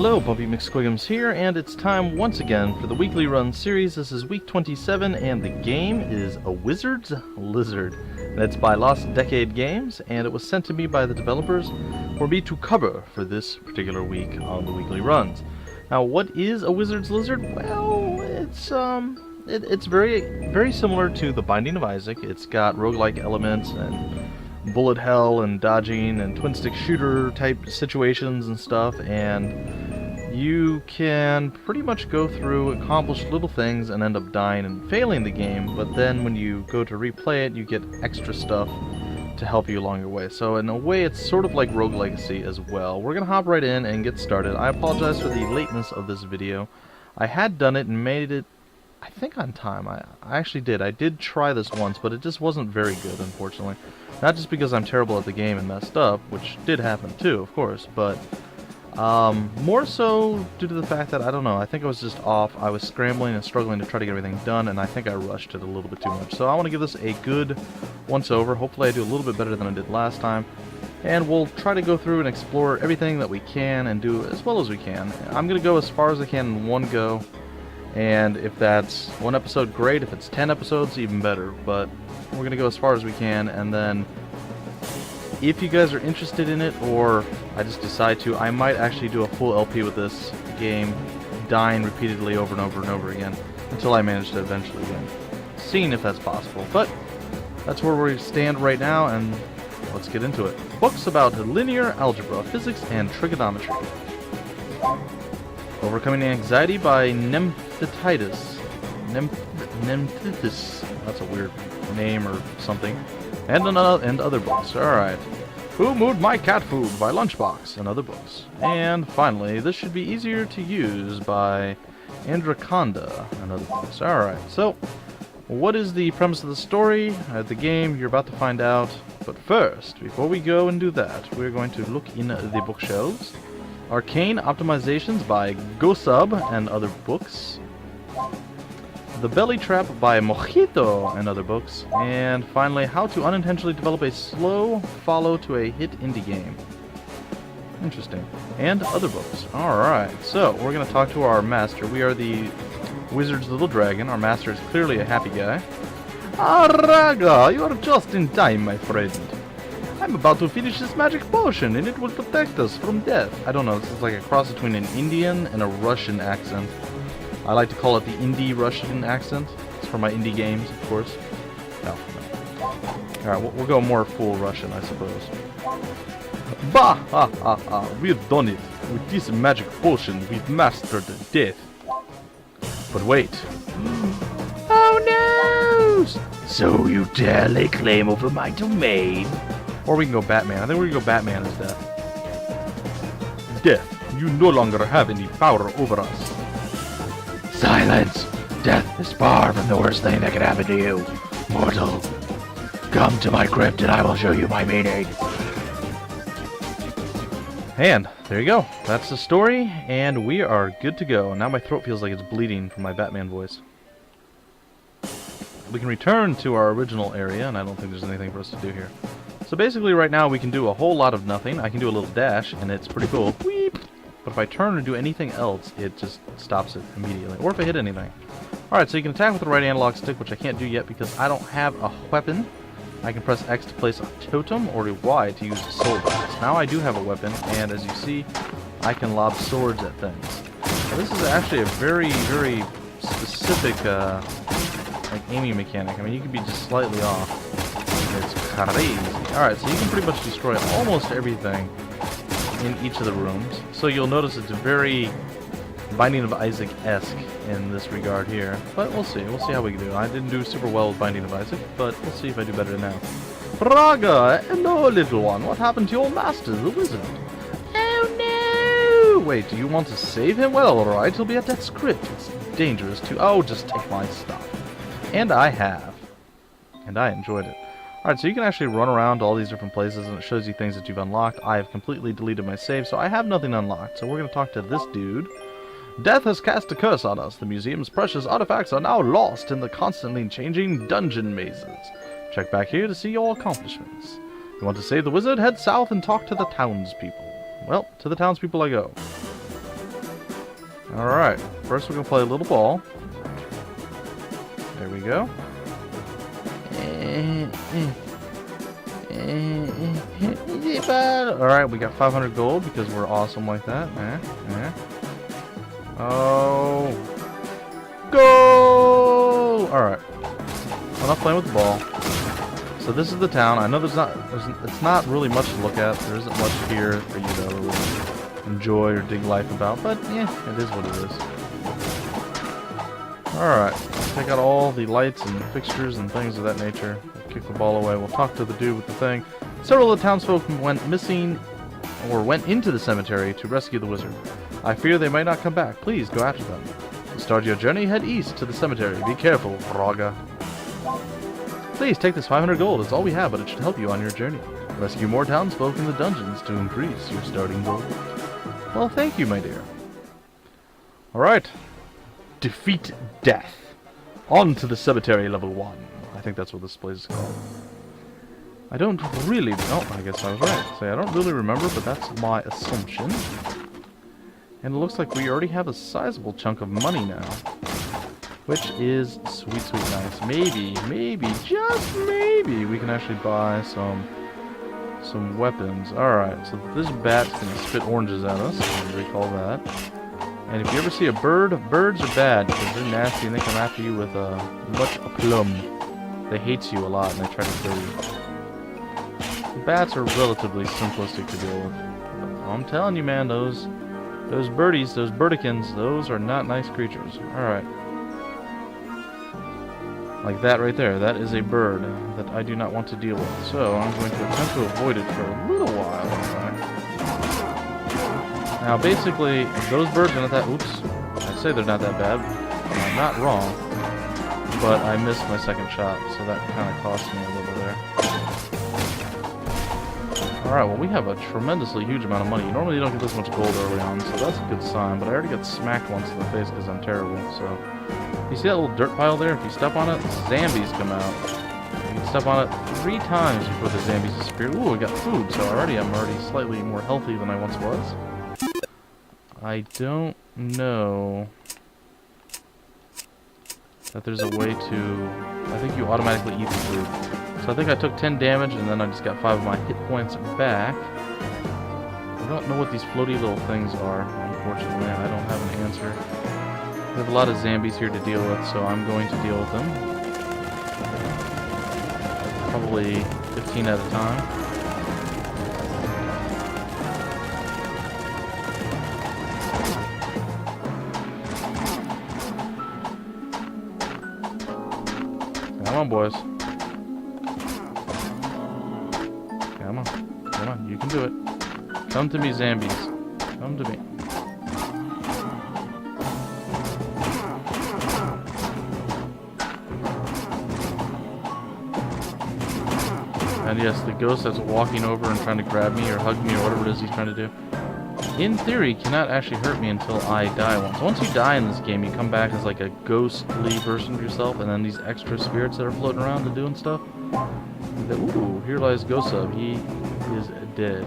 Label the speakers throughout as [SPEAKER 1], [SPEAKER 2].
[SPEAKER 1] Hello, Bumpy McSquigums here, and it's time once again for the weekly run series. This is week 27, and the game is A Wizard's Lizard. And it's by Lost Decade Games, and it was sent to me by the developers for me to cover for this particular week on the weekly runs. Now, what is A Wizard's Lizard? Well, it's very similar to The Binding of Isaac. It's got roguelike elements and bullet hell and dodging and twin stick shooter type situations and stuff, and you can pretty much go through, accomplish little things, and end up dying and failing the game, but then when you go to replay it, you get extra stuff to help you along your way. So in a way, it's sort of like Rogue Legacy as well. We're going to hop right in and get started. I apologize for the lateness of this video. I had done it and made it, I think, on time. I actually did. I did try this once, but it just wasn't very good, unfortunately. Not just because I'm terrible at the game and messed up, which did happen too, of course, but more so due to the fact that, I don't know, I think I was just off. I was scrambling and struggling to try to get everything done, and I think I rushed it a little bit too much. So I want to give this a good once-over. Hopefully I do a little bit better than I did last time, and we'll try to go through and explore everything that we can and do as well as we can. I'm going to go as far as I can in one go, and if that's one episode, great. If it's 10 episodes, even better, but we're going to go as far as we can, and then if you guys are interested in it, or I just decide to, I might actually do a full LP with this game, dying repeatedly over and over and over again, until I manage to eventually win. Seeing if that's possible, but that's where we stand right now, and let's get into it. Books about linear algebra, physics, and trigonometry. Overcoming Anxiety by Nemthetitis. Nemthithis. That's a weird name or something. And other books. Alright. Who Moved My Cat Food by Lunchbox and other books. And finally, This Should Be Easier to Use by Andraconda and other books. Alright, so what is the premise of the story? The game, you're about to find out. But first, before we go and do that, we're going to look in the bookshelves. Arcane Optimizations by GoSub and other books. The Belly Trap by Mojito and other books. And finally, How to Unintentionally Develop a Slow Follow to a Hit Indie Game. Interesting. And other books. Alright, so we're going to talk to our master. We are the Wizard's Little Dragon. Our master is clearly a happy guy. Raga, you are just in time, my friend. I'm about to finish this magic potion, and it will protect us from death. I don't know, this is like a cross between an Indian and a Russian accent. I like to call it the indie Russian accent. It's for my indie games, of course. No. Alright, we'll go more full Russian, I suppose. Bah! Ha ha ha! We've done it! With this magic potion, we've mastered death. But wait. Oh no! So you dare lay claim over my domain? Or we can go Batman. I think we can go Batman as Death. Death, you no longer have any power over us. Silence! Death is far from the worst thing that could happen to you, mortal. Come to my crypt and I will show you my meaning. And there you go. That's the story, and we are good to go. Now my throat feels like it's bleeding from my Batman voice. We can return to our original area, and I don't think there's anything for us to do here. So basically right now we can do a whole lot of nothing. I can do a little dash, and it's pretty cool. Weep! But if I turn and do anything else, it just stops it immediately. Or if I hit anything. Alright, so you can attack with the right analog stick, which I can't do yet because I don't have a weapon. I can press X to place a totem, or Y to use a sword. Now I do have a weapon, and as you see, I can lob swords at things. Now, this is actually a very, very specific like aiming mechanic. I mean, you can be just slightly off. It's crazy. Alright, so you can pretty much destroy almost everything in each of the rooms. So you'll notice it's very Binding of Isaac-esque in this regard here. But we'll see. We'll see how we do. I didn't do super well with Binding of Isaac, but we'll see if I do better now. Braga! Hello, little one. What happened to your master, the wizard? Oh, no! Wait, do you want to save him? Well, alright. He'll be at that script. It's dangerous to... Oh, just take my stuff. And I have. And I enjoyed it. Alright, so you can actually run around to all these different places, and it shows you things that you've unlocked. I have completely deleted my save, so I have nothing unlocked. So we're going to talk to this dude. Death has cast a curse on us. The museum's precious artifacts are now lost in the constantly changing dungeon mazes. Check back here to see your accomplishments. You want to save the wizard? Head south and talk to the townspeople. Well, to the townspeople I go. Alright, first we're going to play a little ball. There we go. Alright, we got 500 gold because we're awesome like that. Oh. Goal! Alright. I'm not playing with the ball. So this is the town. I know it's not really much to look at. There isn't much here for you to really enjoy or dig life about, but yeah, it is what it is. Alright, take out all the lights and fixtures and things of that nature. Kick the ball away. We'll talk to the dude with the thing. Several of the townsfolk went missing or went into the cemetery to rescue the wizard. I fear they might not come back. Please go after them. To start your journey, head east to the cemetery. Be careful, Raga. Please take this 500 gold. It's all we have, but it should help you on your journey. Rescue more townsfolk in the dungeons to increase your starting gold. Well, thank you, my dear. Alright. Defeat death. On to the cemetery level 1. I think that's what this place is called. I don't really... Oh, I guess I was right. So I don't really remember, but that's my assumption. And it looks like we already have a sizable chunk of money now. Which is sweet, sweet nice. Maybe, just maybe, we can actually buy some weapons. Alright, so this bat's going to spit oranges at us. Recall that. And if you ever see a bird, birds are bad because they're nasty and they come after you with much aplomb. They hate you a lot and they try to kill you. Bats are relatively simplistic to deal with. I'm telling you, man, those birdies, those birdikins, those are not nice creatures. Alright. Like that right there. That is a bird that I do not want to deal with. So I'm going to attempt to avoid it for a little while. Now, basically, those birds are not that... Oops. I say they're not that bad. I'm not wrong. But I missed my second shot, so that kind of cost me a little there. Alright, well, we have a tremendously huge amount of money. You normally don't get this much gold early on, so that's a good sign. But I already got smacked once in the face because I'm terrible, so... You see that little dirt pile there? If you step on it, zombies come out. You can step on it 3 times before the zombies disappear. Ooh, I got food, so I'm already slightly more healthy than I once was. I don't know that there's a way to... I think you automatically eat the food. So I think I took 10 damage, and then I just got 5 of my hit points back. I don't know what these floaty little things are, unfortunately. I don't have an answer. We have a lot of zombies here to deal with, so I'm going to deal with them. Probably 15 at a time. Come on, boys. Come on, you can do it. Come to me, zombies. Come to me. And yes, the ghost that's walking over and trying to grab me or hug me or whatever it is he's trying to do, in theory, cannot actually hurt me until I die once. Once you die in this game, you come back as like a ghostly version of yourself, and then these extra spirits that are floating around and doing stuff. Ooh, here lies Gosub. He is dead.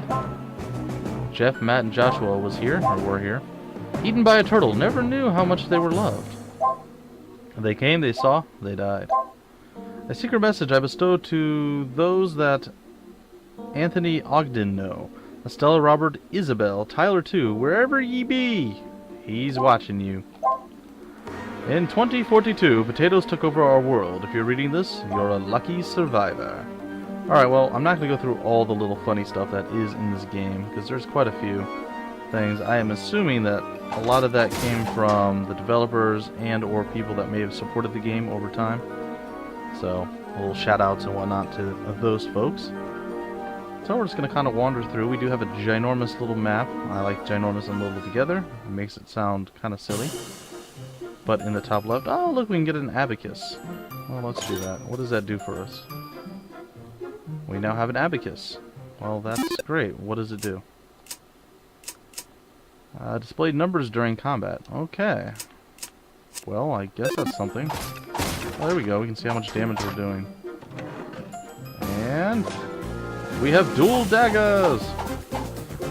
[SPEAKER 1] Jeff, Matt, and Joshua were here. Eaten by a turtle. Never knew how much they were loved. They came, they saw, they died. A secret message I bestow to those that Anthony Ogden know. Estella, Robert, Isabel, Tyler too, wherever ye be, he's watching you. In 2042, potatoes took over our world. If you're reading this, you're a lucky survivor. Alright, well, I'm not going to go through all the little funny stuff that is in this game, because there's quite a few things. I am assuming that a lot of that came from the developers and or people that may have supported the game over time. So, little shout-outs and whatnot to those folks. So we're just going to kind of wander through. We do have a ginormous little map. I like ginormous and little together. It makes it sound kind of silly. But in the top left, oh look, we can get an abacus. Well, let's do that. What does that do for us? We now have an abacus. Well, that's great. What does it do? Display numbers during combat. Okay. Well, I guess that's something. Well, there we go. We can see how much damage we're doing. And we have dual daggers!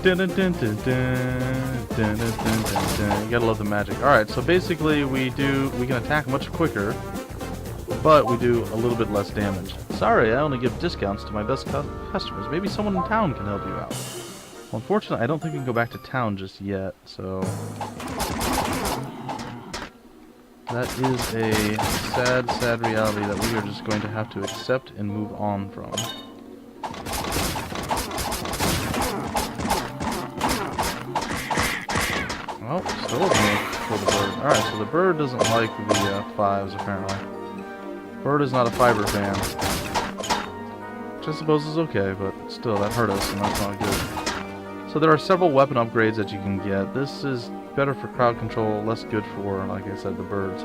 [SPEAKER 1] Dun, dun, dun, dun, dun. You gotta love the magic. Alright, so basically we can attack much quicker, but we do a little bit less damage. Sorry, I only give discounts to my best customers. Maybe someone in town can help you out. Well, unfortunately, I don't think we can go back to town just yet, so... That is a sad, sad reality that we are just going to have to accept and move on from. Oh, still looking for the bird. Alright, so the bird doesn't like the fives, apparently. Bird is not a fiber fan. Which I suppose is okay, but still, that hurt us, and that's not good. So there are several weapon upgrades that you can get. This is better for crowd control, less good for, like I said, the birds.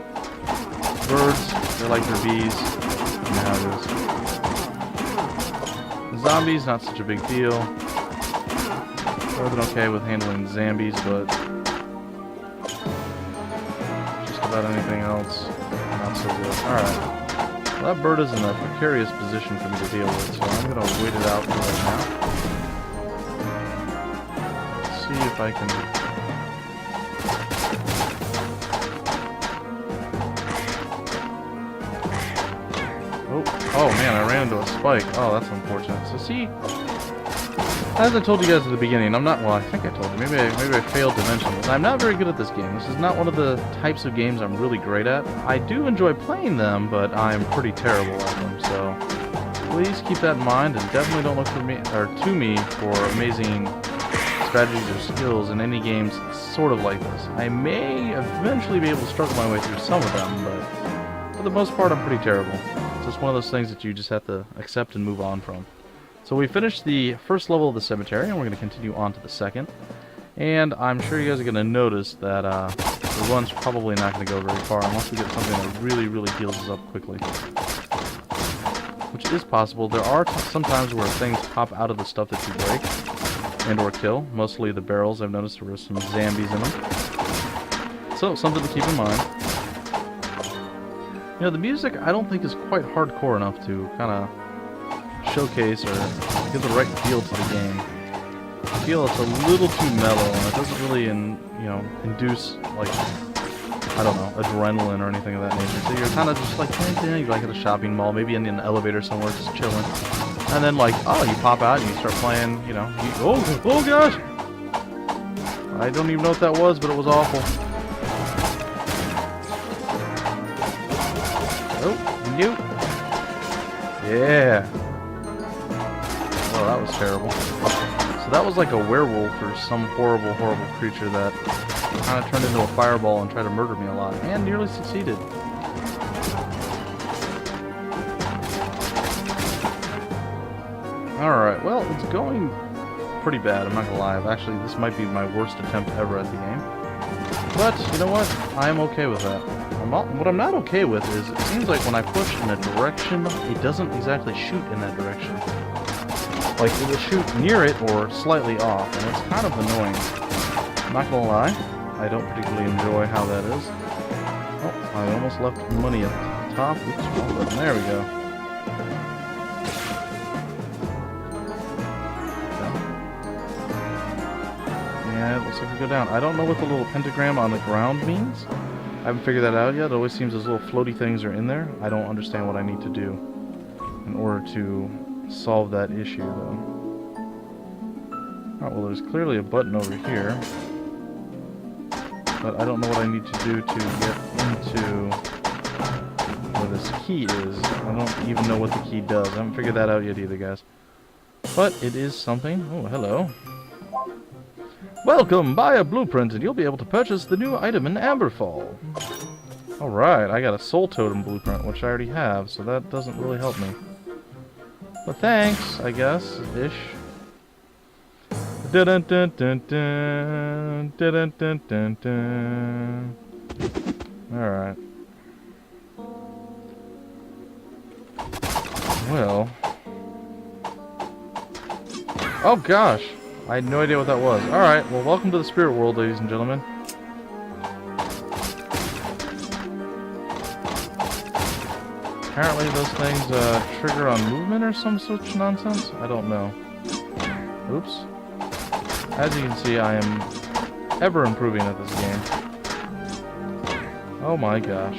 [SPEAKER 1] Birds, they like their bees. You know how it is. The zombies, not such a big deal. More than okay with handling zombies, but just about anything else, not so good. Alright. Well, that bird is in a precarious position for me to deal with, so I'm going to wait it out for right now. See if I can... Oh man, I ran into a spike. Oh, that's unfortunate. So see, as I told you guys at the beginning, I'm not, well, I think I told you, maybe I failed to mention this. I'm not very good at this game. This is not one of the types of games I'm really great at. I do enjoy playing them, but I'm pretty terrible at them, so please keep that in mind, and definitely don't look for me, or to me, for amazing strategies or skills in any games sort of like this. I may eventually be able to struggle my way through some of them, but for the most part, I'm pretty terrible. So it's one of those things that you just have to accept and move on from. So we finished the first level of the cemetery, and we're going to continue on to the second. And I'm sure you guys are going to notice that the run's probably not going to go very far unless we get something that really, really heals us up quickly. Which is possible. There are some times where things pop out of the stuff that you break and or kill. Mostly the barrels. I've noticed there were some zombies in them. So, something to keep in mind. You know, the music I don't think is quite hardcore enough to kind of showcase or give the right feel to the game. I feel it's a little too mellow, and it doesn't really, induce, like, I don't know, adrenaline or anything of that nature. So you're kind of just like, you're like at a shopping mall, maybe in an elevator somewhere, just chilling. And then, like, oh, you pop out and you start playing, oh gosh! I don't even know what that was, but it was awful. Oh, you. Yeah. Oh, that was terrible. So that was like a werewolf or some horrible, horrible creature that kind of turned into a fireball and tried to murder me a lot. And nearly succeeded. Alright, well, it's going pretty bad, I'm not gonna lie. Actually, this might be my worst attempt ever at the game. But, you know what? I'm okay with that. What I'm not okay with is, it seems like when I push in a direction, it doesn't exactly shoot in that direction. Like, it will shoot near it or slightly off, and it's kind of annoying. I'm not gonna lie, I don't particularly enjoy how that is. Oh, I almost left money at the top. Oops, wrong button. There we go. Yeah, it looks like we go down. I don't know what the little pentagram on the ground means. I haven't figured that out yet. It always seems those little floaty things are in there. I don't understand what I need to do in order to solve that issue, though. Alright, well, there's clearly a button over here. But I don't know what I need to do to get into where this key is. I don't even know what the key does. I haven't figured that out yet either, guys. But it is something. Oh, hello. Welcome! Buy a blueprint and you'll be able to purchase the new item in Amberfall. Alright, I got a soul totem blueprint, which I already have, so that doesn't really help me. But thanks, I guess, ish. Dun dun dun dun dun dun dun dun dun. Alright. Well. Oh gosh! I had no idea what that was. Alright, well, welcome to the spirit world, ladies and gentlemen. Apparently those things trigger on movement or some such nonsense? I don't know. Oops. As you can see, I am ever improving at this game. Oh my gosh.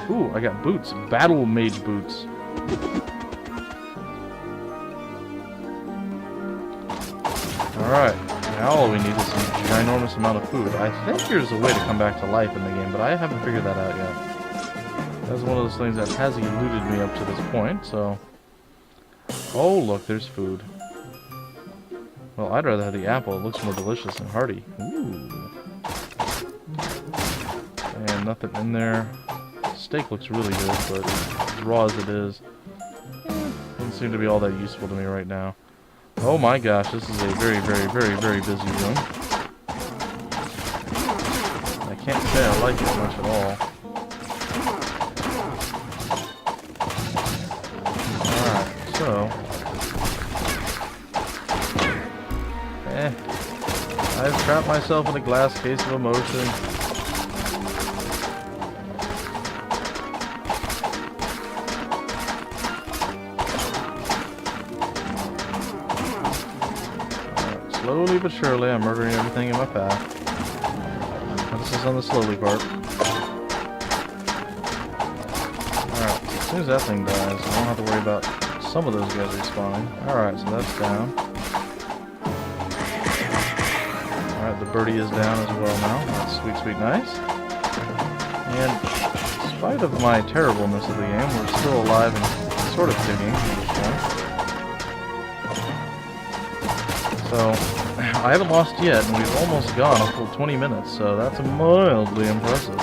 [SPEAKER 1] Ooh, I got boots. Battle mage boots. Alright, now all we need is some ginormous amount of food. I think there's a way to come back to life in the game, but I haven't figured that out yet. That's one of those things that has eluded me up to this point, so... Oh, look, there's food. Well, I'd rather have the apple. It looks more delicious and hearty. Ooh. And nothing in there. Steak looks really good, but as raw as it is, doesn't seem to be all that useful to me right now. Oh my gosh, this is a very, very, very, very busy room. I can't say I like it much at all. Alright, so... I've trapped myself in a glass case of emotion. Slowly but surely, I'm murdering everything in my path. This is on the slowly part. Alright, so as soon as that thing dies, I don't have to worry about some of those guys respawning. Alright, so that's down. Alright, the birdie is down as well now. That's sweet, sweet, nice. And in spite of my terribleness of the game, we're still alive and sort of ticking at this point. So... I haven't lost yet, and we've almost gone a full 20 minutes, so that's mildly impressive.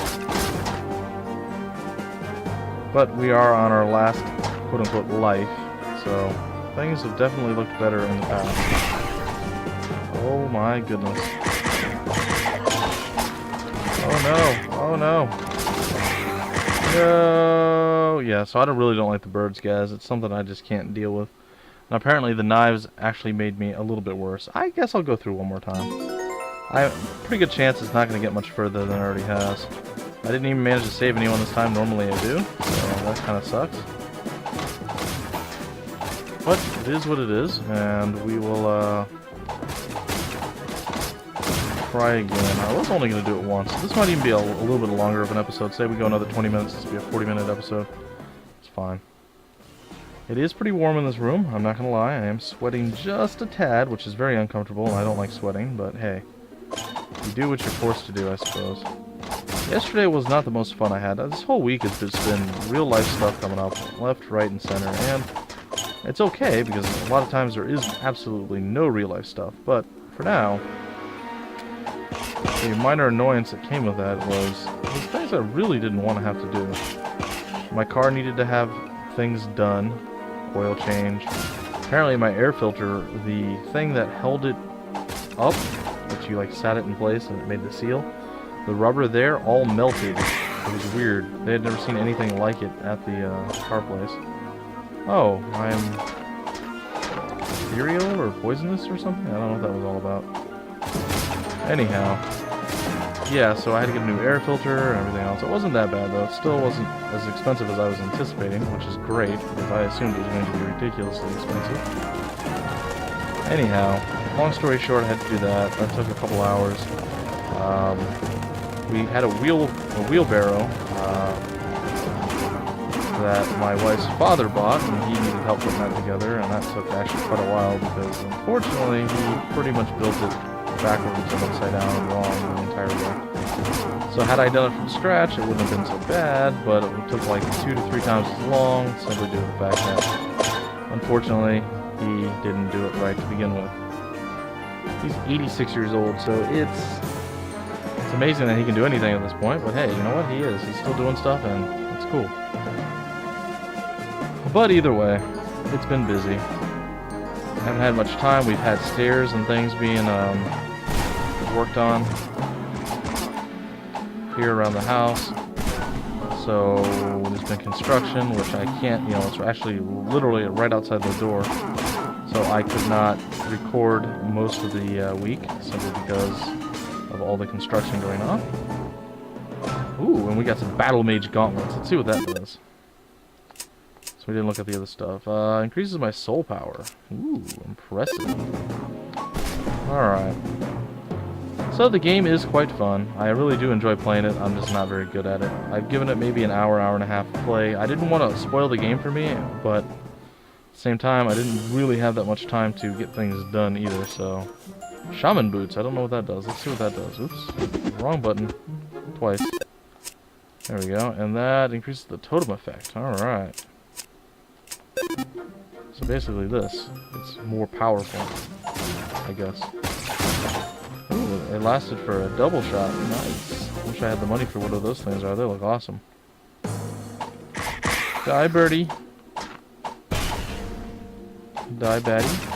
[SPEAKER 1] But we are on our last quote-unquote life, so things have definitely looked better in the past. Oh my goodness. Oh no, oh no. No! Yeah, so I really don't like the birds, guys. It's something I just can't deal with. And apparently the knives actually made me a little bit worse. I guess I'll go through one more time. I have a pretty good chance it's not going to get much further than it already has. I didn't even manage to save anyone this time. Normally I do, so that kind of sucks. But it is what it is, and we will try again. I was only going to do it once. This might even be a little bit longer of an episode. Say we go another 20 minutes, this will be a 40-minute episode. It's fine. It is pretty warm in this room, I'm not going to lie. I am sweating just a tad, which is very uncomfortable, and I don't like sweating, but hey. You do what you're forced to do, I suppose. Yesterday was not the most fun I had. This whole week has just been real-life stuff coming up, left, right, and center, and it's okay, because a lot of times there is absolutely no real-life stuff, but for now, the minor annoyance that came with that was these things I really didn't want to have to do. My car needed to have things done. Oil change. Apparently my air filter, the thing that held it up, that you like sat it in place and it made the seal, the rubber there all melted. It was weird. They had never seen anything like it at the car place. Oh, I'm ethereal or poisonous or something? I don't know what that was all about. Anyhow, yeah, so I had to get a new air filter and everything else. It wasn't that bad, though. It still wasn't as expensive as I was anticipating, which is great, because I assumed it was going to be ridiculously expensive. Anyhow, long story short, I had to do that. That took a couple hours. We had a wheelbarrow that my wife's father bought, and he needed help putting that together, and that took actually quite a while, because unfortunately, he pretty much built it backwards and upside down and wrong the entire way. So had I done it from scratch, it wouldn't have been so bad, but it took like 2 to 3 times as long, simply due to the fact that, unfortunately, he didn't do it right to begin with. He's 86 years old, so it's amazing that he can do anything at this point, but hey, you know what? He is. He's still doing stuff, and it's cool. But either way, it's been busy. I haven't had much time. We've had stairs and things being worked on here around the house. So there's been construction, which I can't, it's actually literally right outside the door. So I could not record most of the week simply because of all the construction going on. Ooh, and we got some Battle Mage gauntlets. Let's see what that does. So we didn't look at the other stuff. Increases my soul power. Ooh, impressive. Alright. So the game is quite fun. I really do enjoy playing it. I'm just not very good at it. I've given it maybe an hour, hour and a half to play. I didn't want to spoil the game for me, but at the same time, I didn't really have that much time to get things done either, so... Shaman boots, I don't know what that does. Let's see what that does. Oops, wrong button. Twice. There we go, and that increases the totem effect. Alright. So basically this. It's more powerful, I guess. Ooh, it lasted for a double shot. Nice. Wish I had the money for what those things are. They look awesome. Die, birdie. Die, baddie.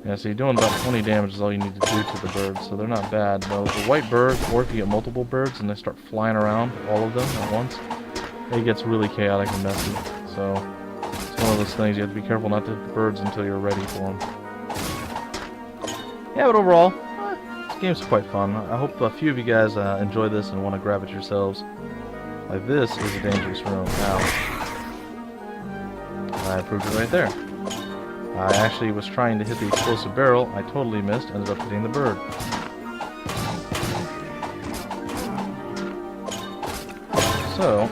[SPEAKER 1] Yeah, so you're doing about 20 damage is all you need to do to the birds, so they're not bad. Though the white birds, or if you get multiple birds and they start flying around, all of them at once, it gets really chaotic and messy. So it's one of those things you have to be careful not to hit the birds until you're ready for them. Yeah, but overall, this game's quite fun. I hope a few of you guys enjoy this and want to grab it yourselves. Like, this is a dangerous room. Now, I proved it right there. I actually was trying to hit the explosive barrel. I totally missed, ended up hitting the bird. So,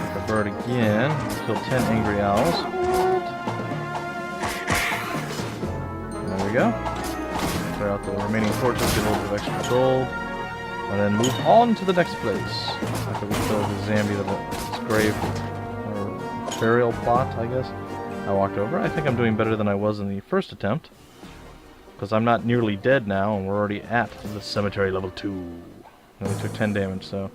[SPEAKER 1] hit the bird again. Killed 10 angry owls. There we go. Clear out the remaining torches, get a little bit of extra gold, and then move on to the next place. After we kill the zombie that's grave or burial plot, I guess. I walked over. I think I'm doing better than I was in the first attempt, because I'm not nearly dead now, and we're already at the cemetery level 2. And we took 10 damage, so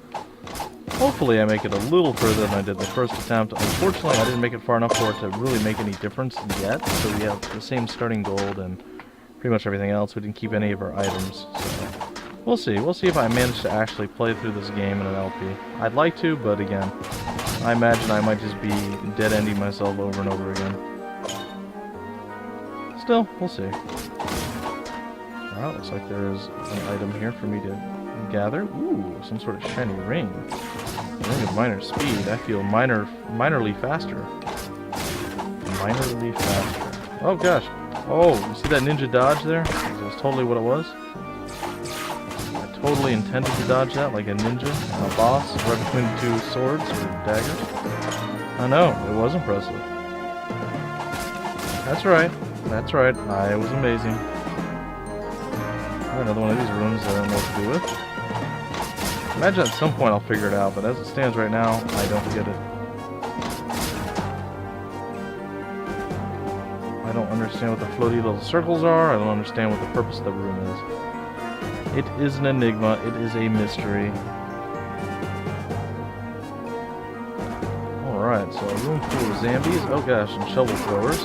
[SPEAKER 1] hopefully I make it a little further than I did the first attempt. Unfortunately, I didn't make it far enough for it to really make any difference yet, so we have the same starting gold and pretty much everything else. We didn't keep any of our items, so we'll see. We'll see if I manage to actually play through this game in an LP. I'd like to, but again, I imagine I might just be dead-ending myself over and over again. Still, we'll see. Alright, looks like there's an item here for me to gather. Ooh, some sort of shiny ring. Ring of minor speed. I feel minorly faster. Minorly faster. Oh gosh. Oh, you see that ninja dodge there? That's totally what it was. I totally intended to dodge that like a ninja, a boss, right between the two swords or daggers. I know, it was impressive. That's right. That's right. I was amazing. Another one of these rooms I don't know what to do with. Imagine at some point I'll figure it out, but as it stands right now, I don't get it. I don't understand what the floaty little circles are. I don't understand what the purpose of the room is. It is an enigma. It is a mystery. Alright, so a room full of zombies. Oh gosh, and shovel throwers.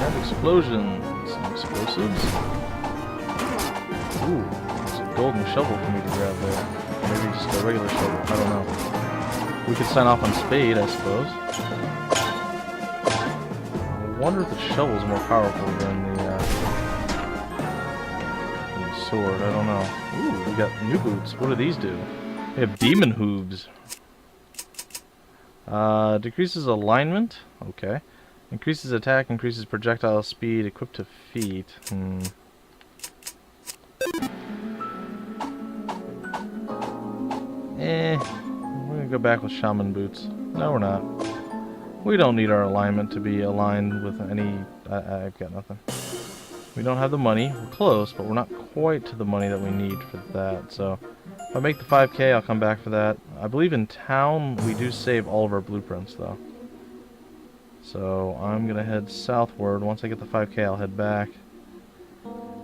[SPEAKER 1] And explosions and explosives. Ooh, there's a golden shovel for me to grab there. Maybe just a regular shovel. I don't know. We could sign off on spade, I suppose. I wonder if the shovel is more powerful than the sword. I don't know. Ooh, we got new boots. What do these do? We have demon hooves. Decreases alignment. Okay. Increases attack, increases projectile speed, equipped to feet. We're gonna go back with shaman boots. No, we're not. We don't need our alignment to be aligned with any... I've got nothing. We don't have the money. We're close, but we're not quite to the money that we need for that. So, if I make the 5K, I'll come back for that. I believe in town, we do save all of our blueprints, though. So, I'm gonna head southward. Once I get the 5K, I'll head back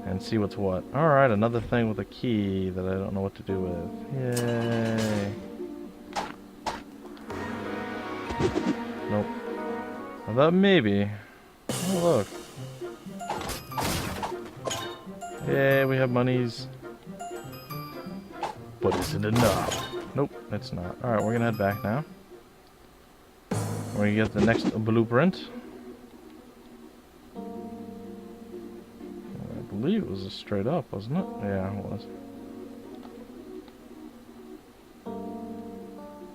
[SPEAKER 1] and see what's what. Alright, another thing with a key that I don't know what to do with. Yay! Nope. I thought maybe. Oh, look. Yay, we have monies. But is it enough? Nope, it's not. Alright, we're gonna head back now. We're gonna get the next blueprint. I believe it was a straight up, wasn't it? Yeah, it was.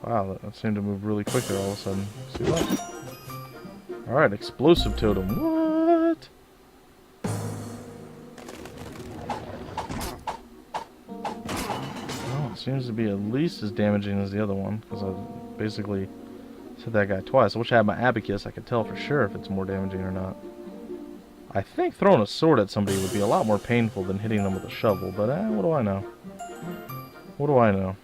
[SPEAKER 1] Wow, that seemed to move really quick there all of a sudden. See that? Alright, explosive totem. What? Well, it seems to be at least as damaging as the other one, because I basically hit that guy twice. I wish I had my abacus. I could tell for sure if it's more damaging or not. I think throwing a sword at somebody would be a lot more painful than hitting them with a shovel, but what do I know? What do I know?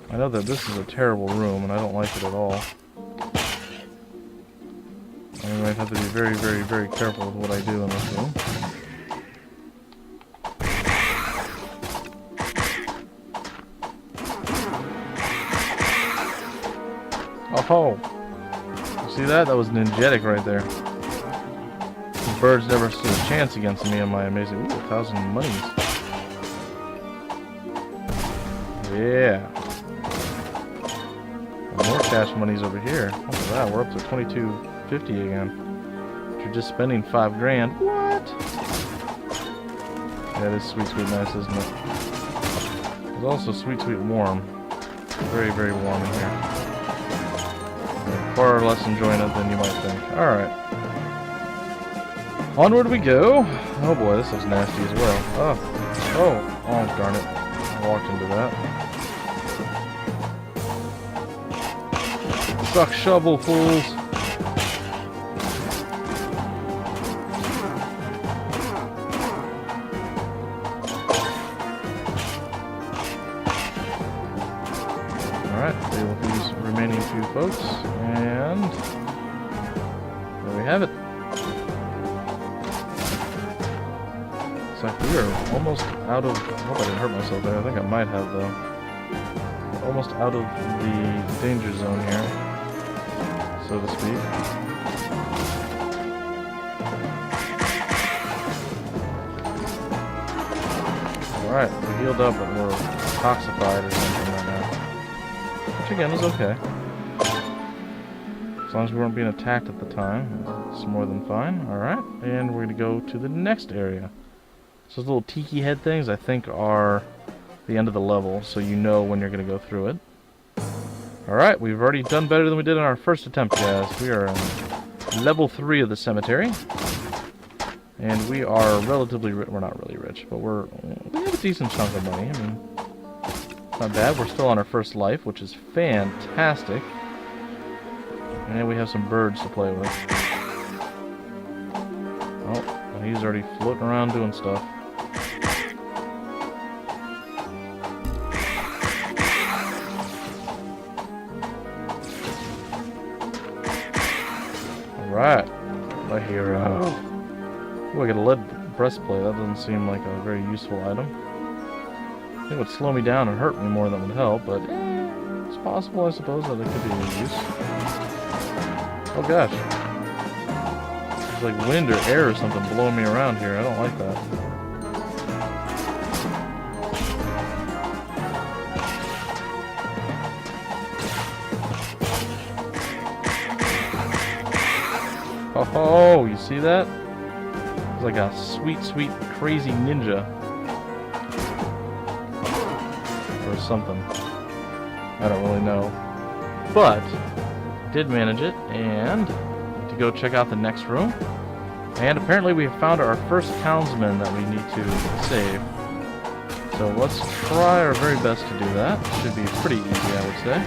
[SPEAKER 1] I know that this is a terrible room, and I don't like it at all. I might have to be very, very, very careful with what I do in this room. Oh! You see that? That was ninjetic right there. These birds never stood a chance against me and my amazing... Ooh, 1,000 monies. Yeah. More cash monies over here. Look at that, we're up to 22.50 again. You're just spending 5 grand. What? Yeah, it is sweet, sweet nice, isn't it? It's also sweet, sweet warm. Very, very warm in here. Yeah, far less enjoying it than you might think. Alright. Onward we go. Oh boy, this looks nasty as well. Oh, darn it. I walked into that. Suck shovel, fools! Alright, deal with these remaining few folks, and there we have it. Looks like we are almost out of... I hope I didn't hurt myself there. I think I might have, though. We're almost out of the danger zone here, so to speak. Alright, we're healed up, but we're toxified or something right now. Which again is okay. As long as we weren't being attacked at the time, it's more than fine. Alright, and we're going to go to the next area. So those little tiki head things, I think, are the end of the level, so you know when you're going to go through it. Alright, we've already done better than we did on our first attempt, guys. We are in level 3 of the cemetery. And we are relatively rich. We're not really rich, but we have a decent chunk of money. I mean, not bad. We're still on our first life, which is fantastic. And we have some birds to play with. Oh, and he's already floating around doing stuff. Alright, my hero. Ooh, I got a lead breastplate. That doesn't seem like a very useful item. I think it would slow me down and hurt me more than would help, but it's possible, I suppose, that it could be of use. Oh gosh. There's like wind or air or something blowing me around here. I don't like that. Oh, you see that? It's like a sweet, sweet, crazy ninja. Or something. I don't really know. But, did manage it, and to go check out the next room. And apparently we have found our first townsman that we need to save. So let's try our very best to do that. Should be pretty easy, I would say. I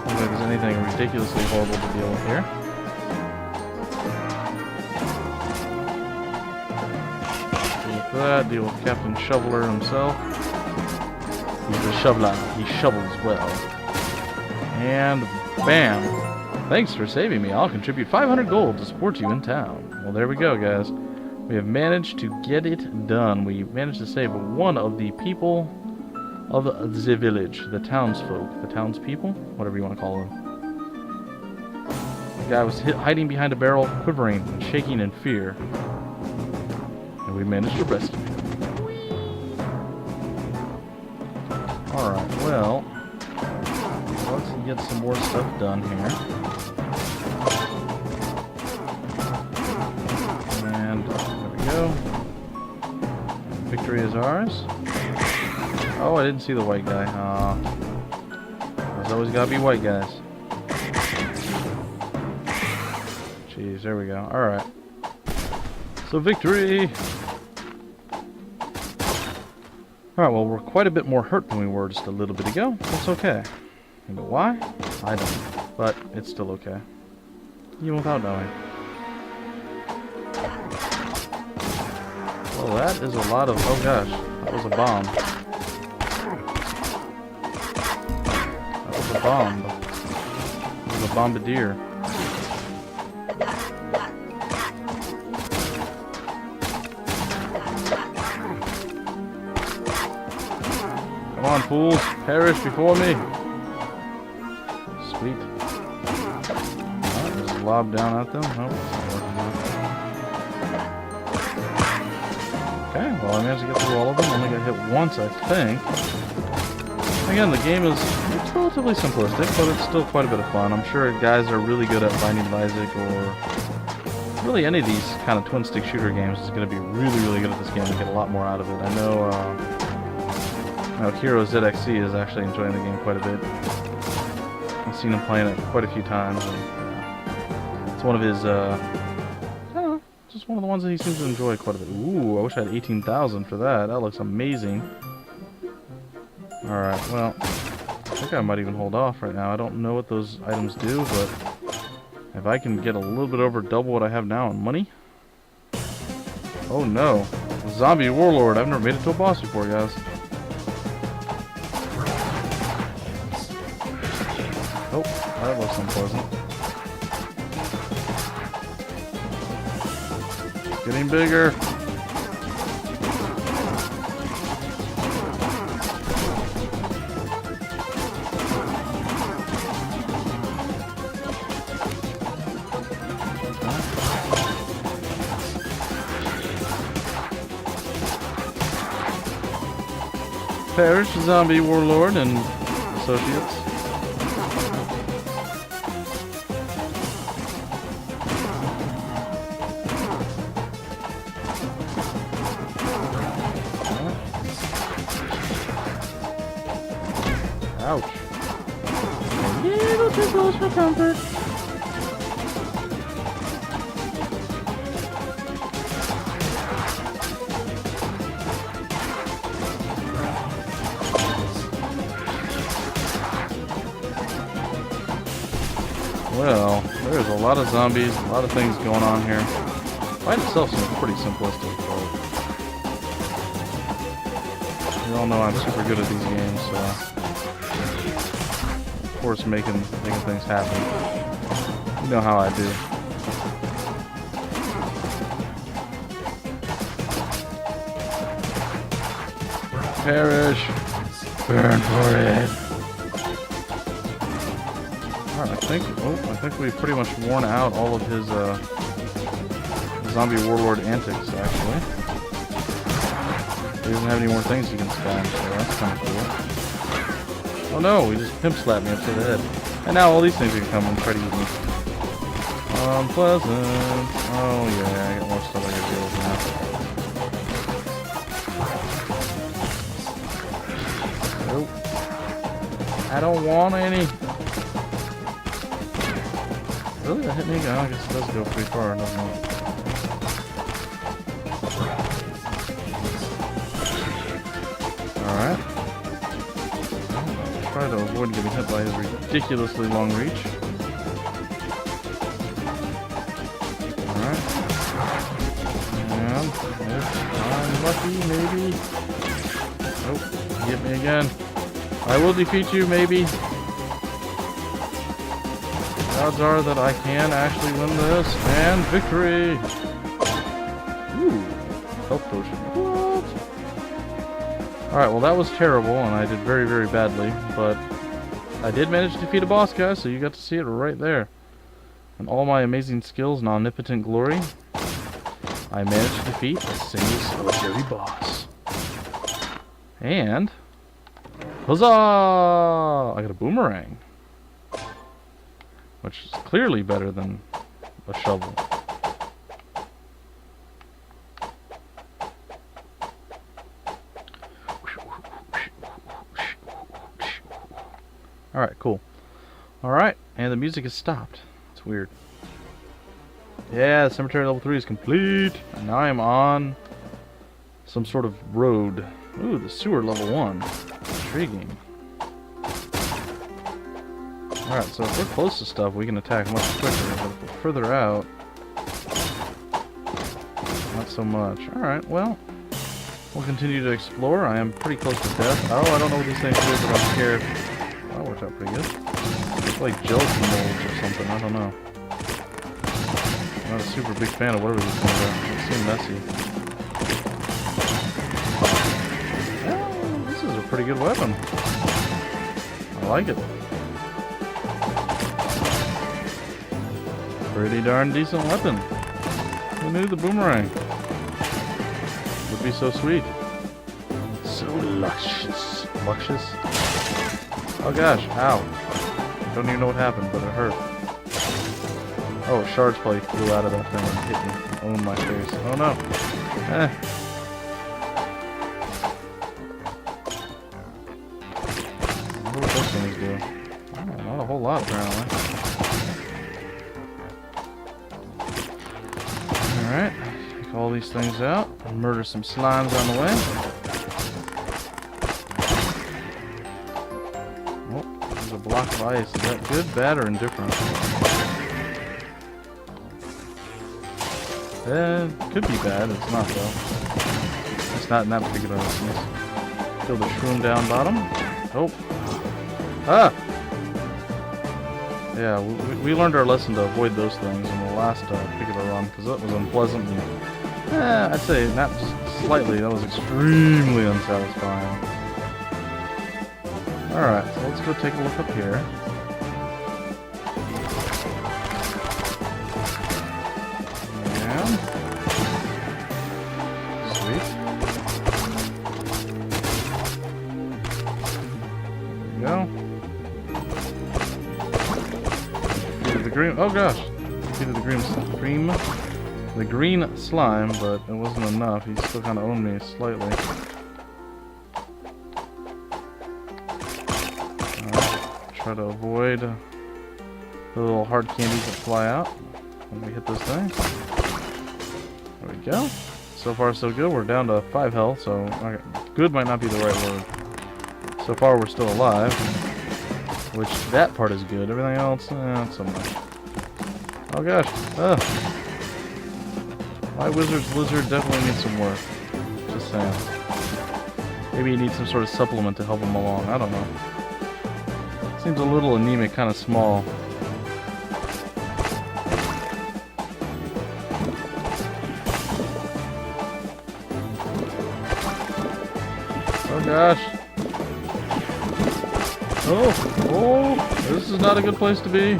[SPEAKER 1] don't think there's anything ridiculously horrible to deal with here. Deal with Captain Shoveler himself. He's a shoveler. He shovels well. And bam! Thanks for saving me. I'll contribute 500 gold to support you in town. Well, there we go, guys. We have managed to get it done. We managed to save one of the people of the village, the townsfolk, the townspeople, whatever you want to call them. The guy was hiding behind a barrel, quivering and shaking in fear. And we managed to rescue him. Alright, well, let's get some more stuff done here. And there we go. Victory is ours. Oh, I didn't see the white guy. There's always gotta be white guys. Jeez, there we go. Alright. So victory! Alright, well, we're quite a bit more hurt than we were just a little bit ago. That's okay. You know why? I don't. But it's still okay. Even without knowing. Well, that is a lot of... Oh gosh, that was a bomb. That was a bomb. It was a bombardier. Come on, fools. Perish before me. Sweet. Alright, just lob down at them. Nope, it's not working out. Okay, well, I managed to get through all of them. Only got hit once, I think. Again, the game is it's relatively simplistic, but it's still quite a bit of fun. I'm sure guys are really good at Binding of Isaac or really any of these kind of twin-stick shooter games is going to be really, really good at this game and get a lot more out of it. I know Hero ZXC is actually enjoying the game quite a bit. I've seen him playing it quite a few times. And, it's one of his, I don't know, just one of the ones that he seems to enjoy quite a bit. Ooh, I wish I had 18,000 for that. That looks amazing. Alright, well, I think I might even hold off right now. I don't know what those items do, but if I can get a little bit over double what I have now in money. Oh no. Zombie Warlord. I've never made it to a boss before, guys. Oh, that looks unpleasant. Getting bigger. Perish, Zombie Warlord and associates. Ouch. A little too close for comfort. Well, there's a lot of zombies, a lot of things going on here. Fight itself seems pretty simplistic, but you all know I'm super good at these games, so of course making things happen. You know how I do. Perish! Burn for it! I think we've pretty much worn out all of his Zombie Warlord antics, actually. He doesn't have any more things he can spam, so that's kind of cool. Oh no, he just pimp slapped me upside the head. And now all these things can come and try to eat me. Unpleasant. Oh yeah, I got more stuff I gotta deal with now. Nope. I don't want any. Really? That hit me? Oh, I guess it does go pretty far, doesn't it? Alright. I'll try to avoid getting hit by his ridiculously long reach. Alright. And if I'm lucky, maybe. Nope. Get me again. I will defeat you, maybe. Odds are that I can actually win this, and victory! Ooh, health potion. What? Alright, well that was terrible, and I did very, very badly, but I did manage to defeat a boss, guys, so you got to see it right there. And all my amazing skills and omnipotent glory, I managed to defeat a single solitary boss. And, huzzah! I got a boomerang. Which is clearly better than a shovel. Alright, cool. Alright, and the music has stopped. It's weird. Yeah, the cemetery level 3 is complete. And now I am on some sort of road. Ooh, the sewer level 1. Intriguing. Alright, so if we're close to stuff, we can attack much quicker. But if we're further out, not so much. Alright, well, we'll continue to explore. I am pretty close to death. Oh, I don't know what these things do, but I'm scared. Well, that worked out pretty good. It's like gelatin molds or something. I don't know. I'm not a super big fan of whatever these things are. They seem messy. Well, this is a pretty good weapon. I like it. Pretty darn decent weapon. Who knew the boomerang would be so sweet? So luscious. Luscious? Oh gosh, ow. Don't even know what happened, but it hurt. Oh, shards probably flew out of that thing and hit me. Owned my face. Oh no. Eh. I wonder what those things do. Oh, not a whole lot apparently. Alright, take all these things out and murder some slimes on the way. Oh, there's a block of ice. Is that good, bad, or indifferent? Could be bad. It's not, though. It's not in that particular instance. Kill the shroom down bottom. Oh. Ah! Yeah, we learned our lesson to avoid those things in the last particular run, because that was unpleasant. And, I'd say not just slightly, that was extremely unsatisfying. Alright, so let's go take a look up here. And... sweet. There we go. Green, oh gosh, defeated the green slime, but it wasn't enough. He still kind of owned me slightly. Alright, try to avoid the little hard candies that fly out when we hit this thing. There we go. So far so good. We're down to 5 health, so good might not be the right word. So far we're still alive. Which, that part is good. Everything else, not so much. Oh gosh. My wizard's lizard definitely needs some work. Just saying. Maybe he needs some sort of supplement to help him along. I don't know. Seems a little anemic, kind of small. Oh gosh. Oh, this is not a good place to be.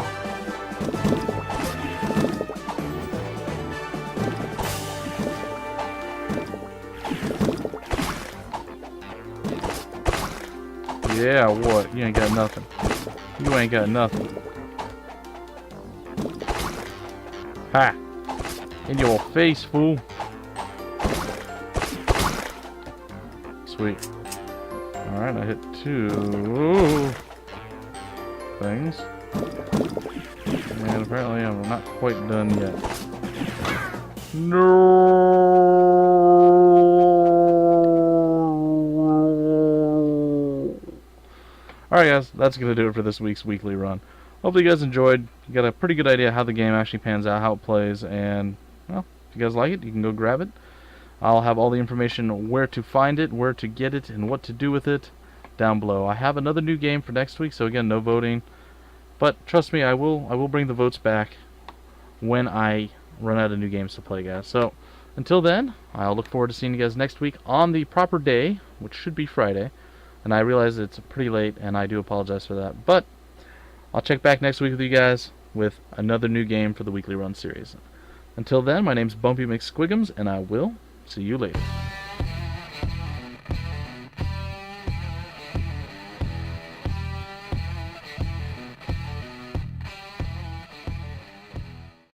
[SPEAKER 1] Yeah, what? You ain't got nothing. You ain't got nothing. Ha! In your face, fool. Sweet. Alright, I hit 2 things. And apparently I'm not quite done yet. No! Alright guys, that's going to do it for this week's weekly run. Hopefully you guys enjoyed. You got a pretty good idea how the game actually pans out, how it plays, and, well, if you guys like it, you can go grab it. I'll have all the information where to find it, where to get it, and what to do with it down below. I have another new game for next week, so again, no voting. But trust me, I will bring the votes back when I run out of new games to play, guys. So until then, I'll look forward to seeing you guys next week on the proper day, which should be Friday. And I realize it's pretty late, and I do apologize for that. But I'll check back next week with you guys with another new game for the Weekly Run series. Until then, my name's Bumpy McSquigums, and I will see you later.